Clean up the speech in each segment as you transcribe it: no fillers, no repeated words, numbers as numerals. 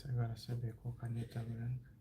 Agora saber qual caneta branca.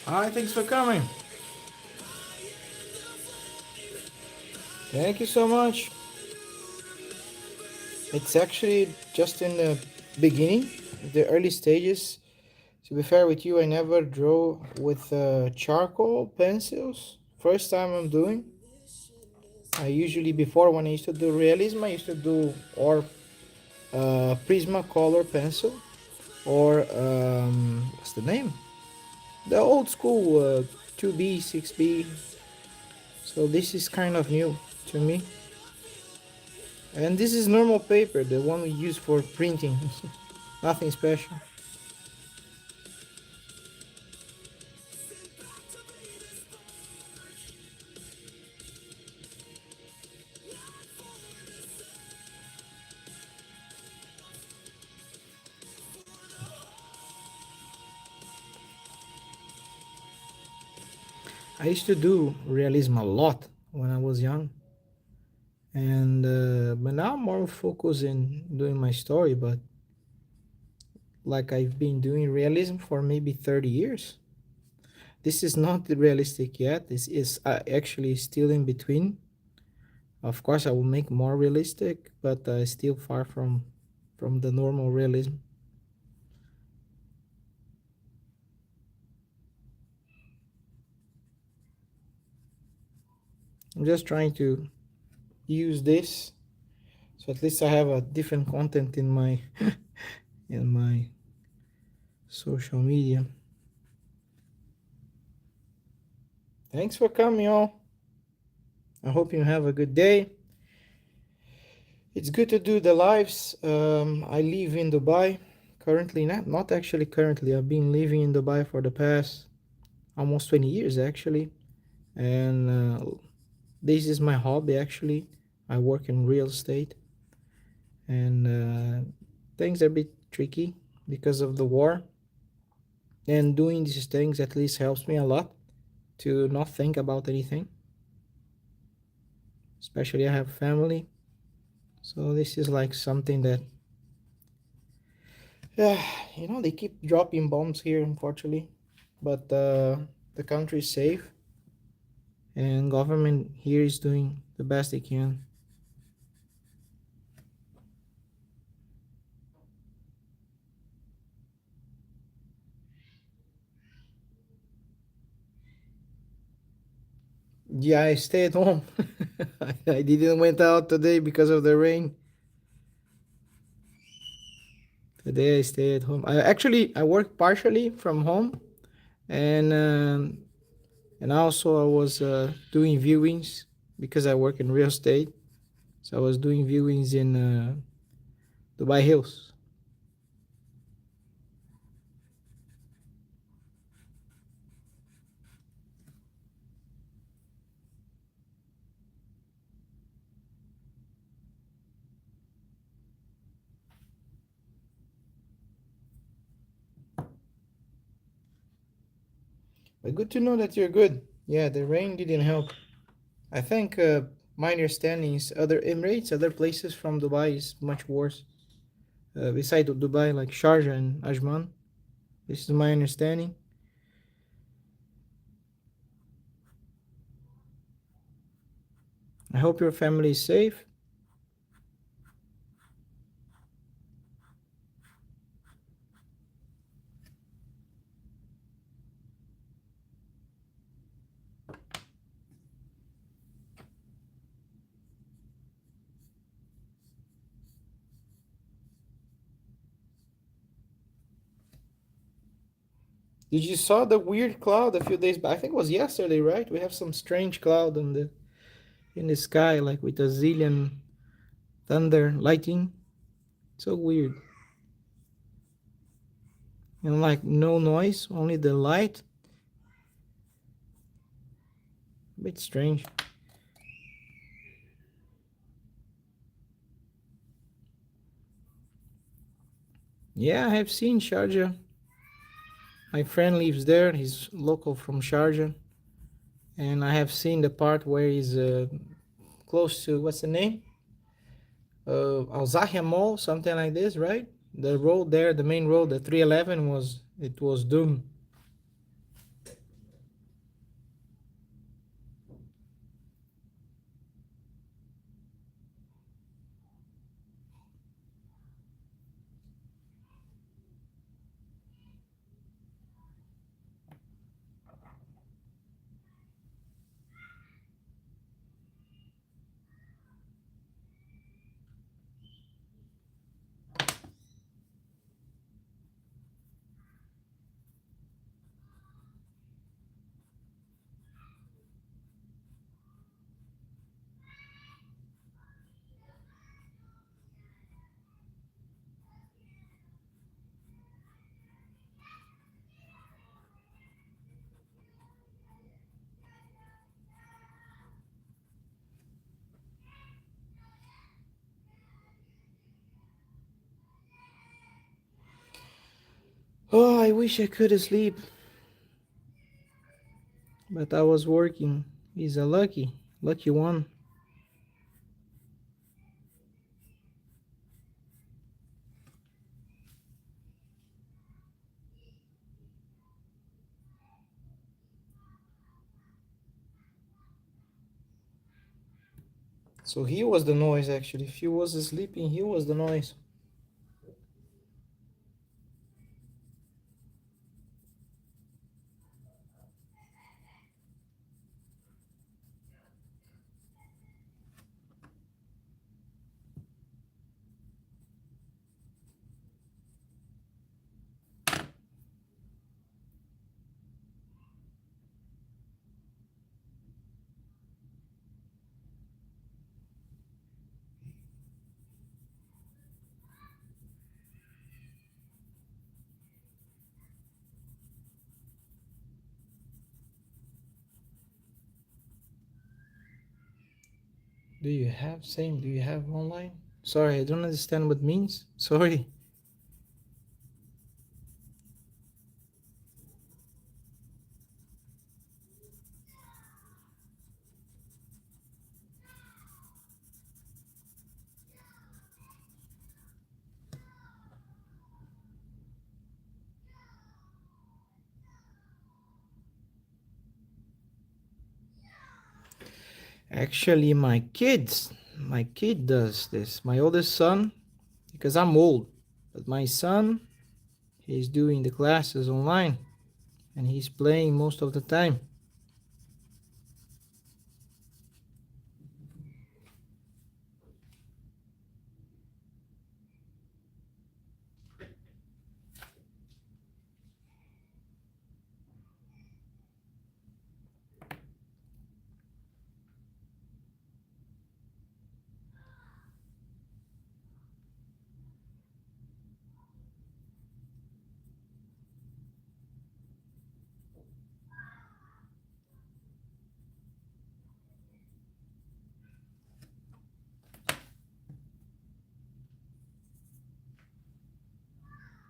Hi, thanks for coming. Thank you so much. It's actually just in the beginning, the early stages. To be fair with you, I never draw with charcoal pencils. First time I'm doing. I usually before when I used to do realism, I used to do or Prismacolor pencil or what's the name? The old school 2B, 6B. So this is kind of new to me. And this is normal paper, the one we use for printing. Nothing special. I used to do realism a lot when I was young, and but now I'm more focused in doing my story. But like I've been doing realism for maybe 30 years. This is not realistic yet. This is actually still in between. Of course, I will make more realistic, but still far from the normal realism. I'm just trying to use this so at least I have a different content in my in my social media. Thanks for coming, y'all. I hope you have a good day. It's good to do the lives. I live in Dubai currently. Not actually currently. I've been living in Dubai for the past almost 20 years actually, and this is my hobby actually. I work in real estate, and things are a bit tricky because of the war. And doing these things at least helps me a lot to not think about anything. Especially I have family, so this is like something that, yeah, they keep dropping bombs here, unfortunately, but the country is safe, and government here is doing the best they can. Yeah, I stay at home. I didn't went out today because of the rain. Today I stay at home. I work partially from home, and also I was doing viewings because I work in real estate. So I was doing viewings in Dubai Hills. But good to know that you're good. Yeah, the rain didn't help. I think my understanding is other Emirates, other places from Dubai is much worse. Beside of Dubai, like Sharjah and Ajman. This is my understanding. I hope your family is safe. Did you saw the weird cloud a few days back? I think it was yesterday, right? We have some strange cloud in the sky, like with a zillion thunder, lightning. So weird. And like no noise, only the light. A bit strange. Yeah, I have seen Sharjah. My friend lives there. He's local from Sharjah, and I have seen the part where he's close to what's the name? Al Zahia Mall, something like this, right? The road there, the main road, the 311 was doomed. Oh, I wish I could sleep. But I was working. He's a lucky one. So he was the noise actually. If he was sleeping, he was the noise. Do you have same? Do you have online? Sorry, I don't understand what it means. Sorry. Actually, my kid does this. My oldest son, because I'm old, but my son, he's doing the classes online and he's playing most of the time.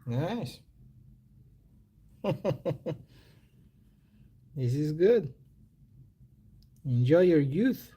Nice. This is good. Enjoy your youth.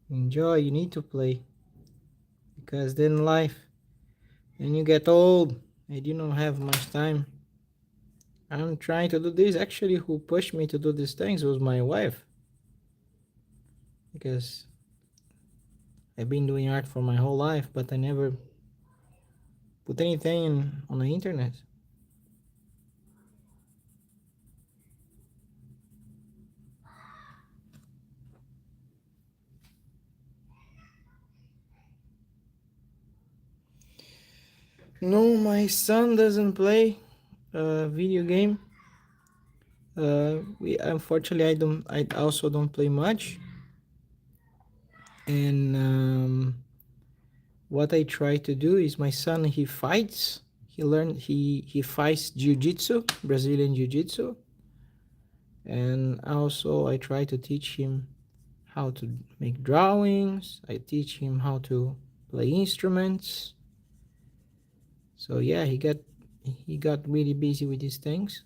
Enjoy. You need to play because then life, when you get old and you don't have much time. I'm trying to do this. Actually, who pushed me to do these things was my wife because I've been doing art for my whole life, but I never put anything on the internet. No, my son doesn't play video game. We unfortunately I don't. I also don't play much. And what I try to do is my son he fights. He fights jiu-jitsu, Brazilian jiu-jitsu, and also I try to teach him how to make drawings. I teach him how to play instruments. So yeah, he got really busy with these things.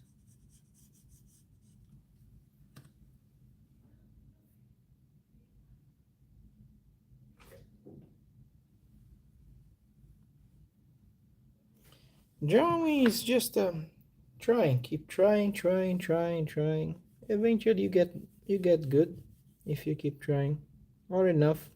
Drawing is just trying, keep trying. Eventually you get good if you keep trying, or enough.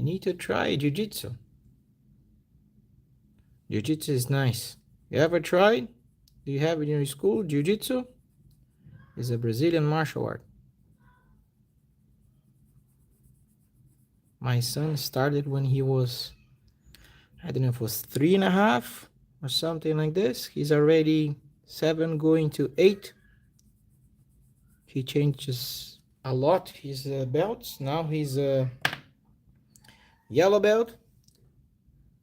You need to try jiu-jitsu. Jiu-jitsu is nice. You ever tried? Do you have it in your school? Jiu-jitsu is a Brazilian martial art. My son started when he was, I don't know if it was 3.5 or something like this. He's already 7 going to 8. He changes a lot his belts. Now he's a yellow belt.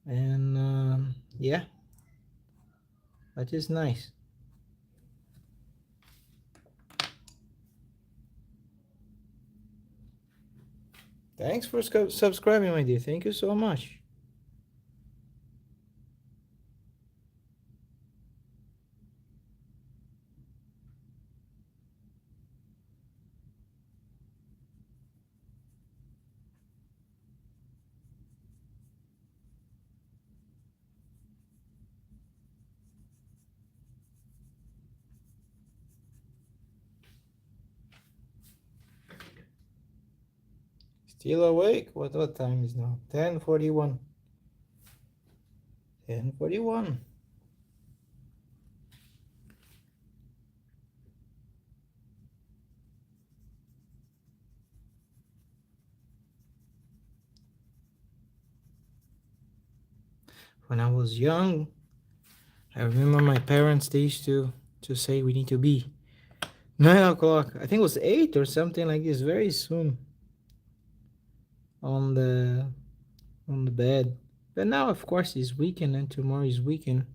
And yeah, that is nice. Thanks for subscribing, my dear. Thank you so much. Still awake? What time is now? 10:41. 10:41. When I was young, I remember my parents, they used to say we need to be 9 o'clock. I think it was 8 or something like this, very soon on the bed. But now, of course, it's weekend and tomorrow is weekend.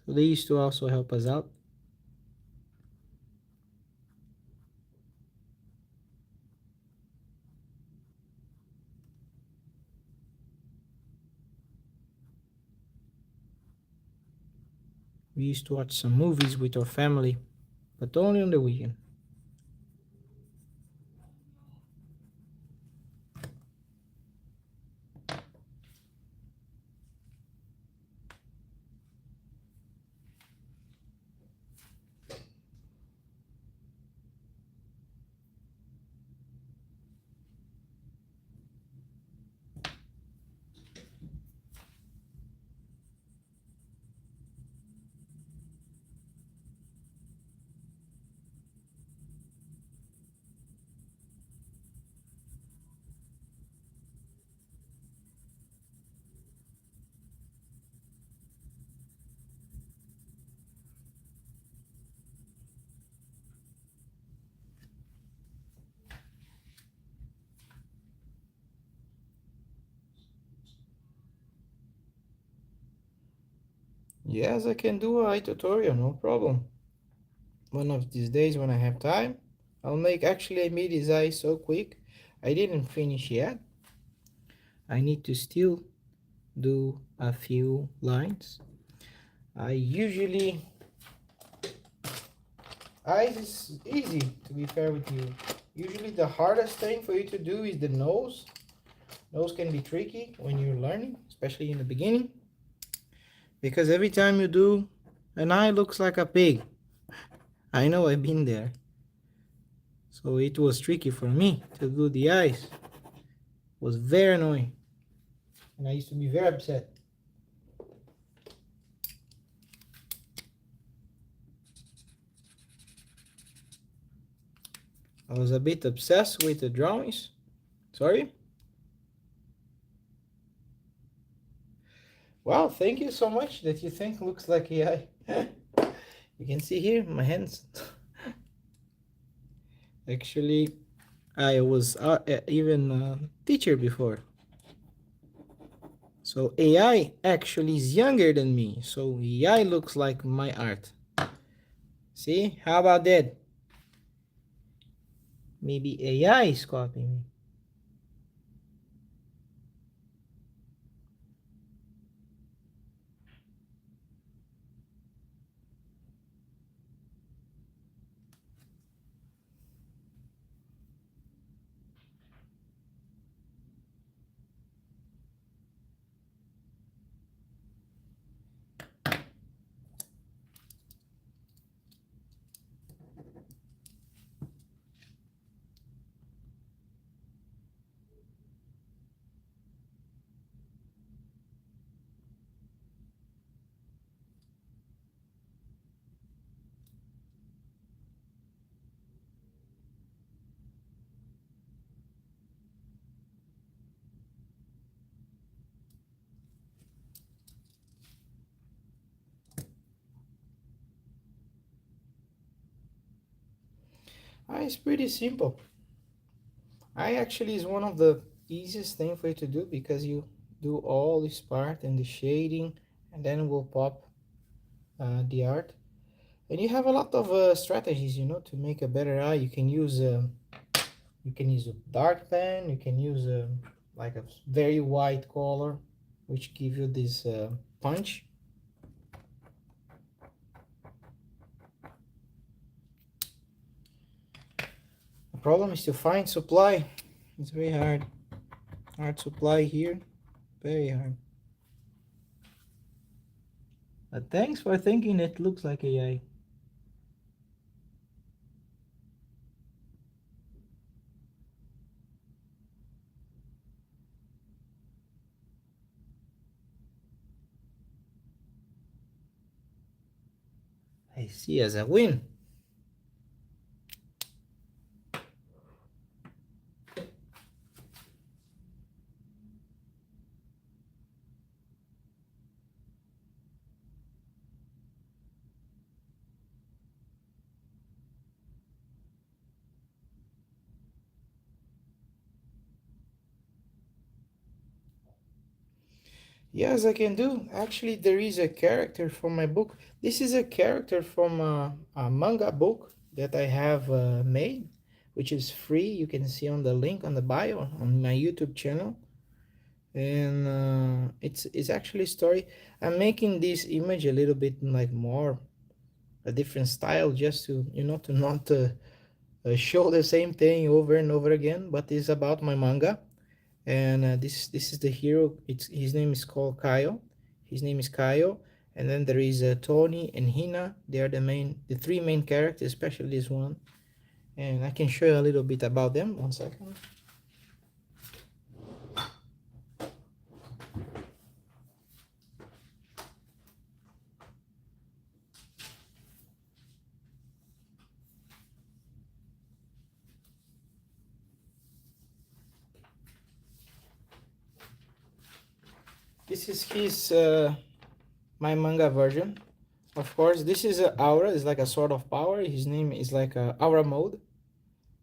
So they used to also help us out. We used to watch some movies with our family, but only on the weekend. Yes, I can do a tutorial, no problem. One of these days when I have time, I'll make. Actually, I made his eye so quick, I didn't finish yet. I need to still do a few lines. I usually, eyes is easy, to be fair with you. Usually the hardest thing for you to do is the nose. Nose can be tricky when you're learning, especially in the beginning, because every time you do, an eye looks like a pig. I know, I've been there. So it was tricky for me to do the eyes. It was very annoying. And I used to be very upset. I was a bit obsessed with the drawings. Sorry? Wow, thank you so much that you think looks like AI. You can see here my hands. Actually, I was even a teacher before. So AI actually is younger than me. So AI looks like my art. See? How about that? Maybe AI is copying me. It's pretty simple. I actually is one of the easiest thing for you to do because you do all this part and the shading, and then we'll pop the art. And you have a lot of strategies, to make a better eye. You can use a dark pen. You can use like a very white color, which give you this punch. The problem is to find supply. It's very hard. Hard supply here. Very hard. But thanks for thinking it looks like AI. I see as a win. Yes, I can do. Actually, there is a character from my book. This is a character from a manga book that I have made, which is free. You can see on the link on the bio on my YouTube channel. And it's actually a story. I'm making this image a little bit like more a different style, just to to not show the same thing over and over again. But it's about my manga, and this is the hero. It's his name is called Kaio. His name is Kaio, and then there is Tony and Hina. They are the three main characters, especially this one. And I can show you a little bit about them. One second. This is his my manga version. Of course, this is a aura. It's like a sort of power. His name is like a aura mode.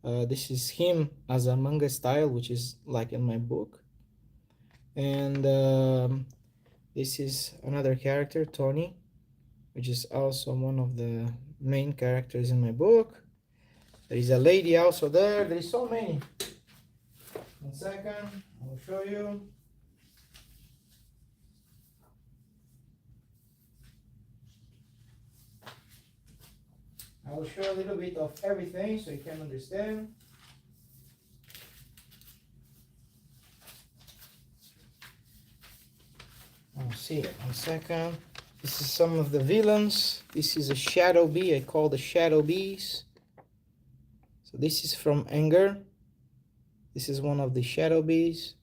This is him as a manga style, which is like in my book. And this is another character, Tony, which is also one of the main characters in my book. There is a lady also there. There is so many. One second, I will show you. I will show a little bit of everything so you can understand. I'll see, one second. This is some of the villains. This is a shadow bee. I call the shadow bees. So this is from Anger. This is one of the shadow bees.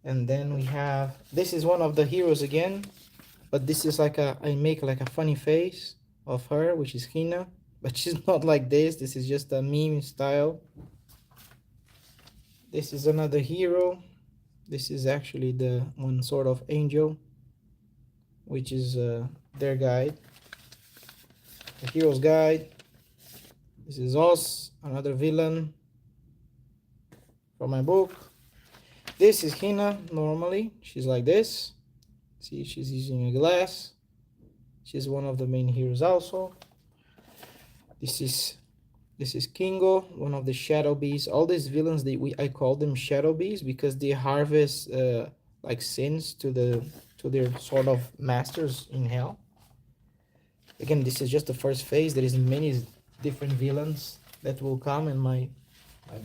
And then we have, this is one of the heroes again, but this is like I make like a funny face of her, which is Hina, but she's not like this. This is just a meme style. This is another hero. This is actually the one sort of angel, which is their guide, the hero's guide. This is Oz, another villain from my book. This is Hina. Normally she's like this. See, she's using a glass. She's one of the main heroes also. This is Kingo, one of the shadow bees. All these villains, I call them shadow bees because they harvest like sins to their sort of masters in hell. Again, this is just the first phase. There is many different villains that will come in my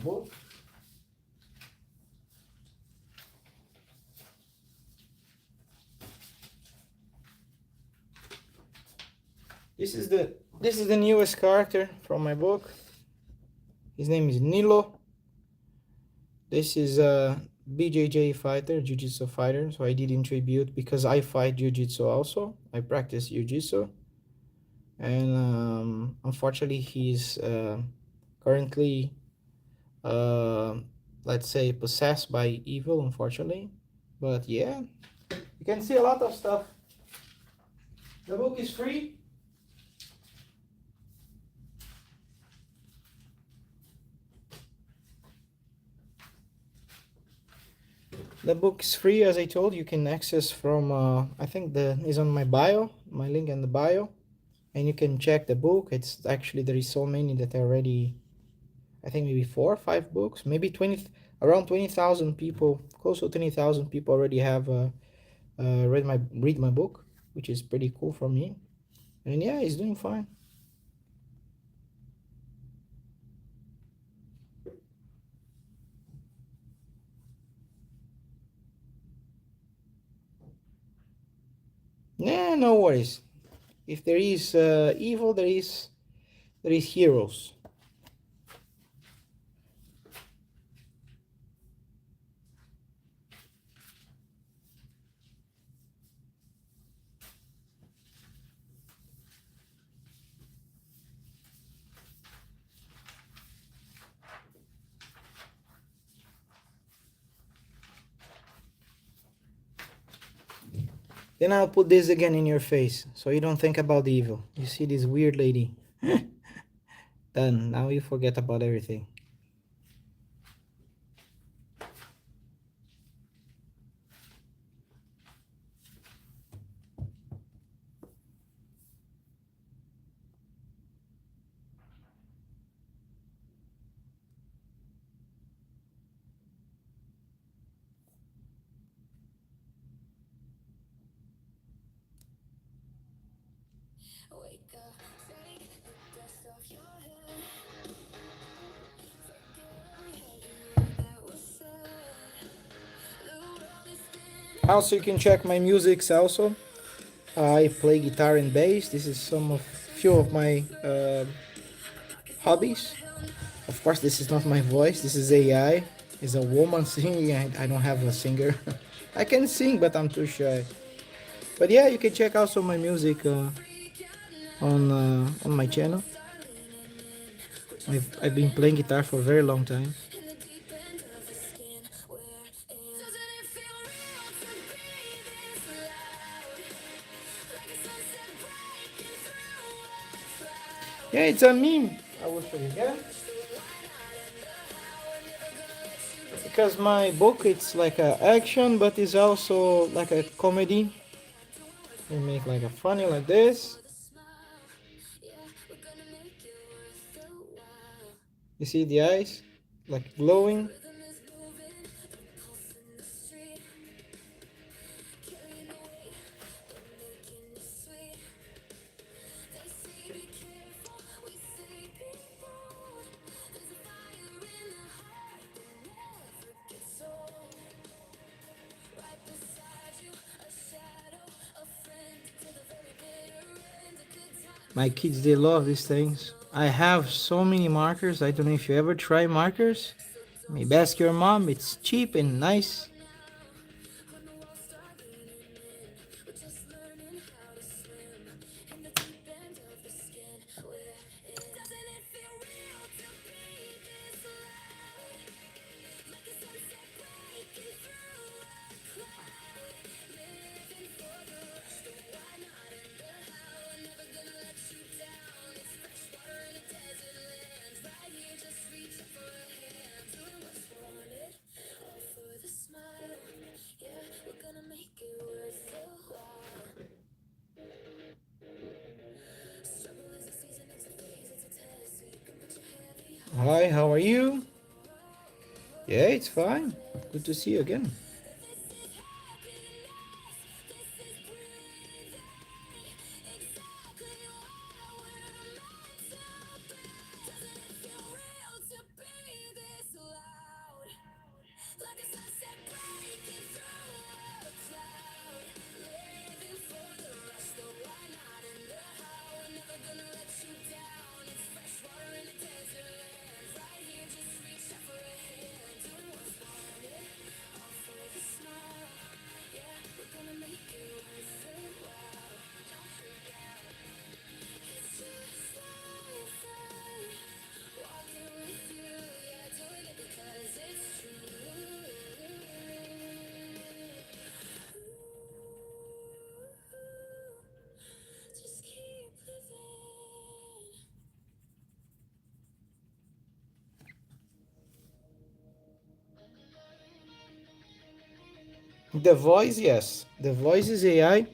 book. This is the newest character from my book. His name is Nilo. This is a BJJ fighter, Jiu-Jitsu fighter. So I did in tribute because I fight Jiu-Jitsu also. I practice Jiu-Jitsu. And unfortunately, he's currently, let's say, possessed by evil, unfortunately. But yeah, you can see a lot of stuff. The book is free. The book is free, as I told you. Can access from I think the is on my bio, my link in the bio, and you can check the book. It's actually there is so many that I already, I think maybe 4 or 5 books, maybe 20, around 20,000 people, close to 20,000 people already have read my book, which is pretty cool for me. And yeah, he's doing fine. Yeah, no worries. If there is evil, there is heroes. Then I'll put this again in your face, so you don't think about the evil. You see this weird lady. Done. Now you forget about everything. Also, you can check my musics also. I play guitar and bass. This is some of few of my hobbies. Of course, this is not my voice. This is AI. It's a woman singing. I don't have a singer. I can sing, but I'm too shy. But yeah, you can check also my music on my channel. I've been playing guitar for a very long time. Yeah, it's a meme. I will show you again. Because my book it's like a action, but it's also like a comedy. You make like a funny like this. You see the eyes, like glowing. My kids they love these things. I have so many markers. I don't know if you ever try markers. Maybe ask your mom. It's cheap and nice. Hi, how are you? Yeah, it's fine. Good to see you again. The voice, yes. The voice is AI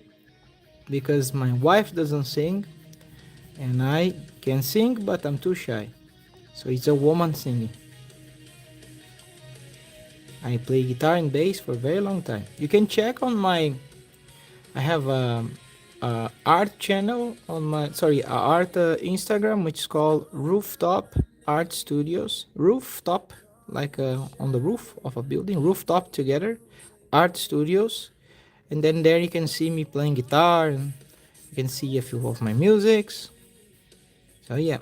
because my wife doesn't sing and I can sing, but I'm too shy. So it's a woman singing. I play guitar and bass for a very long time. You can check on my. I have a art channel on my a art Instagram which is called Rooftop Art Studios. Rooftop, like on the roof of a building. Rooftop together, art studios, and then there you can see me playing guitar and you can see a few of my musics. So yeah.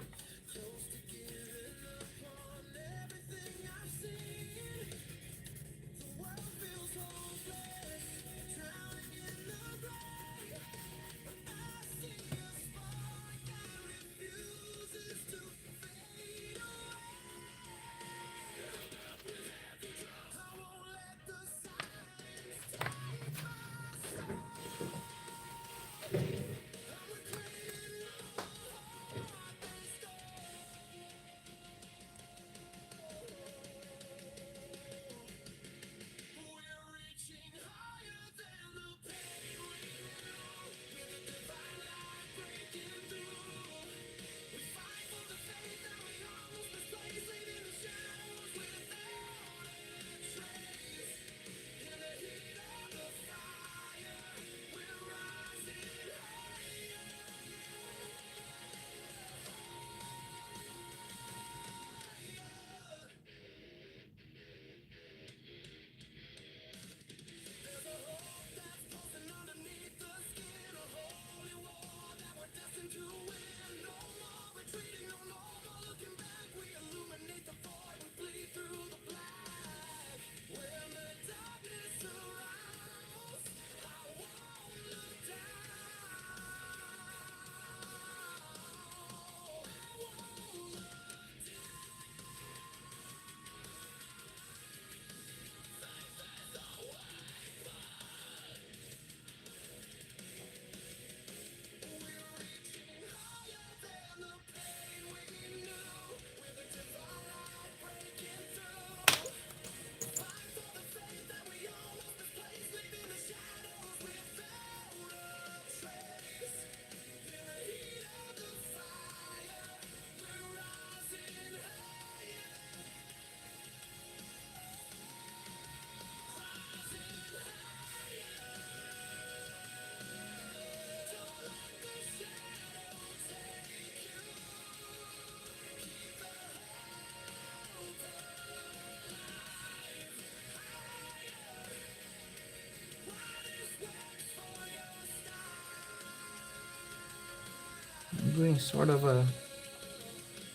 I'm doing sort of a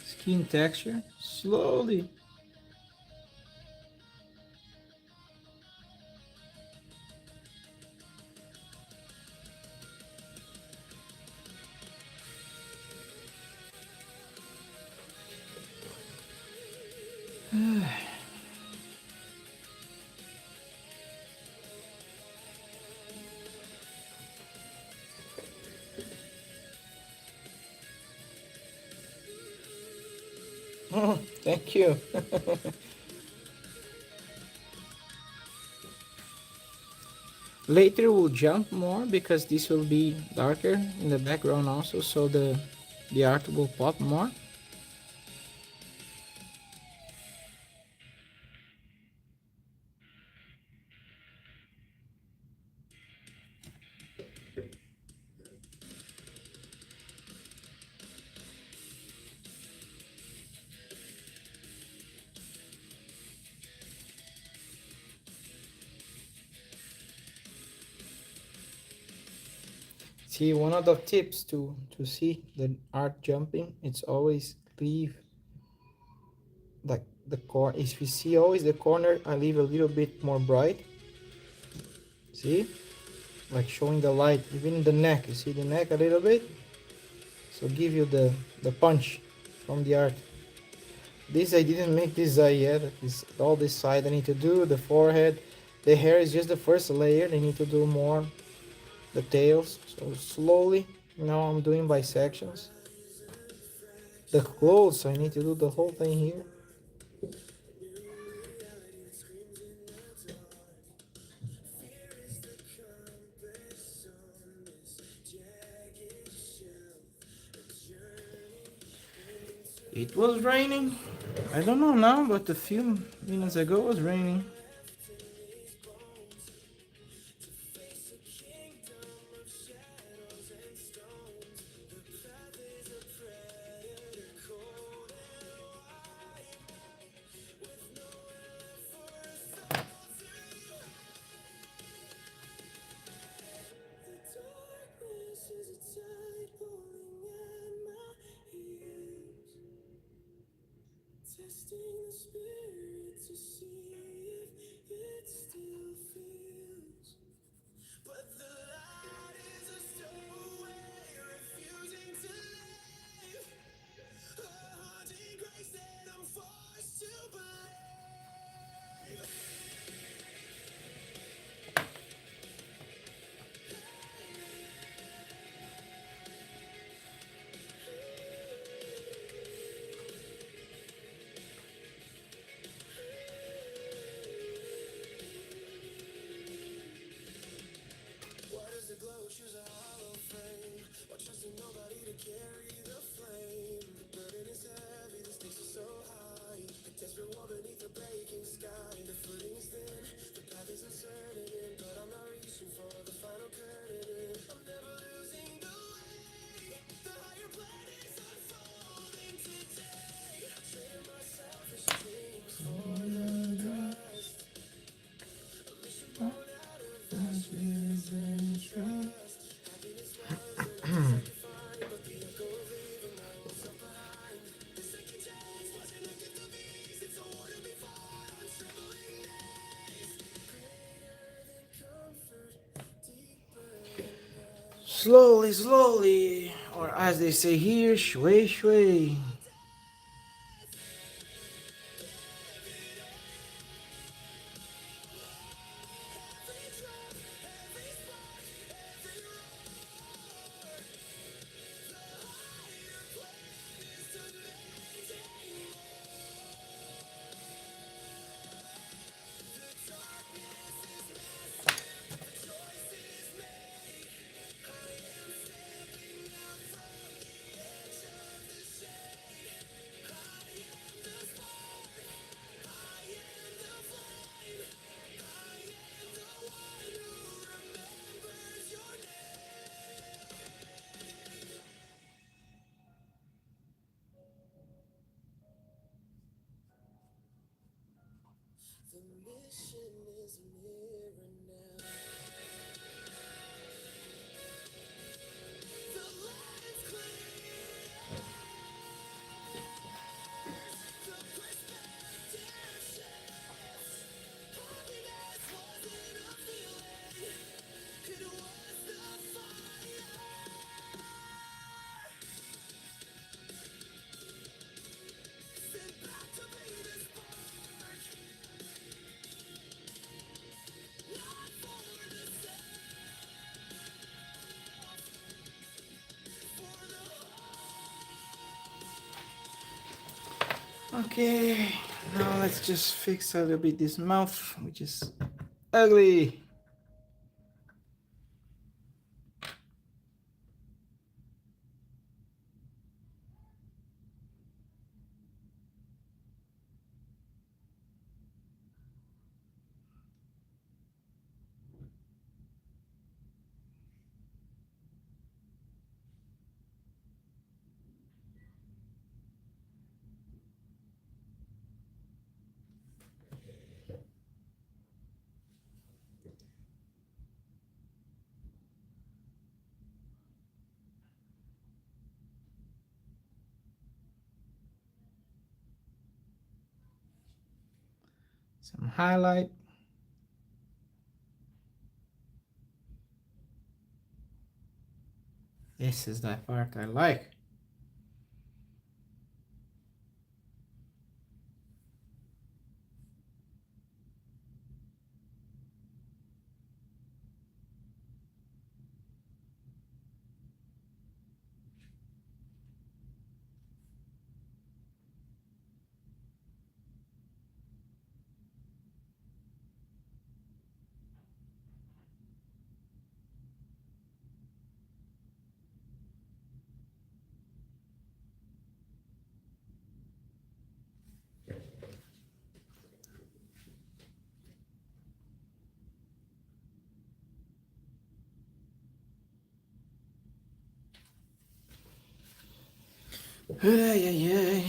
skin texture slowly. Thank you. Later we'll jump more because this will be darker in the background also, so the art will pop more. See, one of the tips to see the art jumping, it's always leave like the corner. If you see always the corner, I leave a little bit more bright. See, like showing the light, even in the neck. You see the neck a little bit, so give you the punch from the art. This I didn't make this eye yet. This all this side I need to do. The forehead, the hair is just the first layer. I need to do more the tails. So slowly, now I'm doing by sections. The clothes, I need to do the whole thing here. It was raining. I don't know now, but a few minutes ago it was raining. Slowly, slowly, or as they say here, shui shui. Okay, now let's just fix a little bit this mouth, which is ugly. Some highlight. This is the part I like. Ay, ay, ay.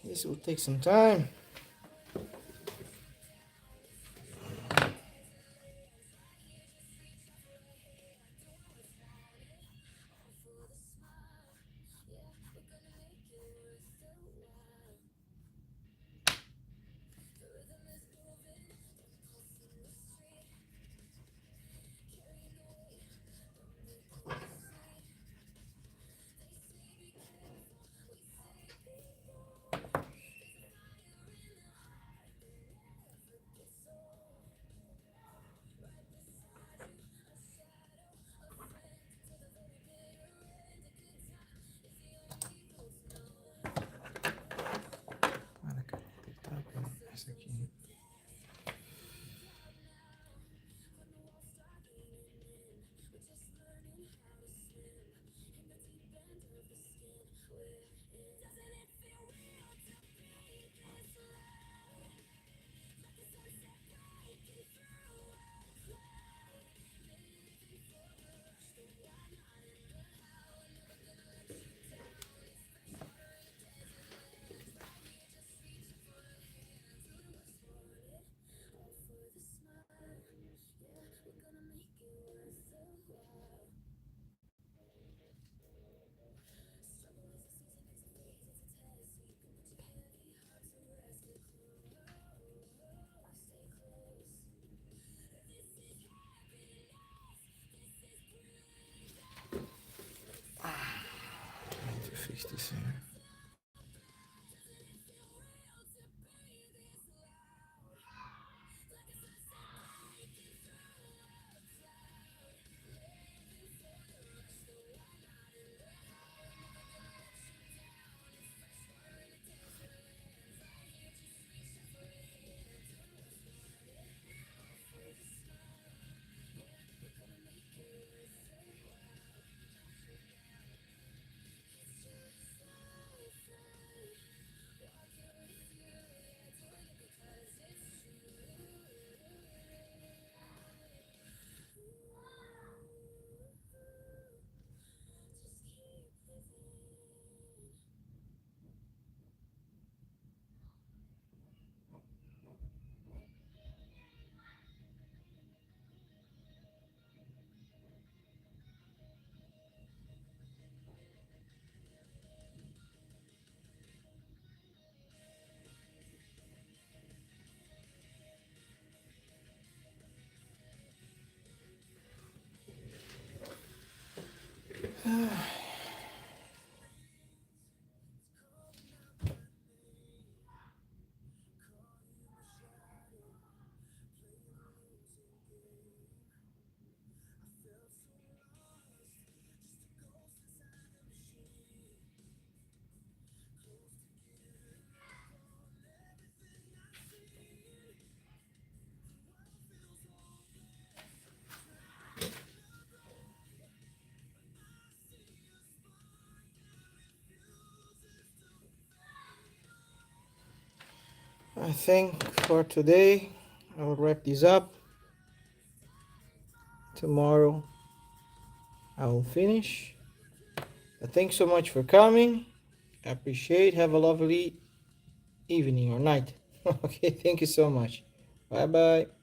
This will take some time. 67. I think for today, I will wrap this up. Tomorrow, I will finish. Thanks so much for coming. I appreciate. Have a lovely evening or night. Okay, thank you so much. Bye bye.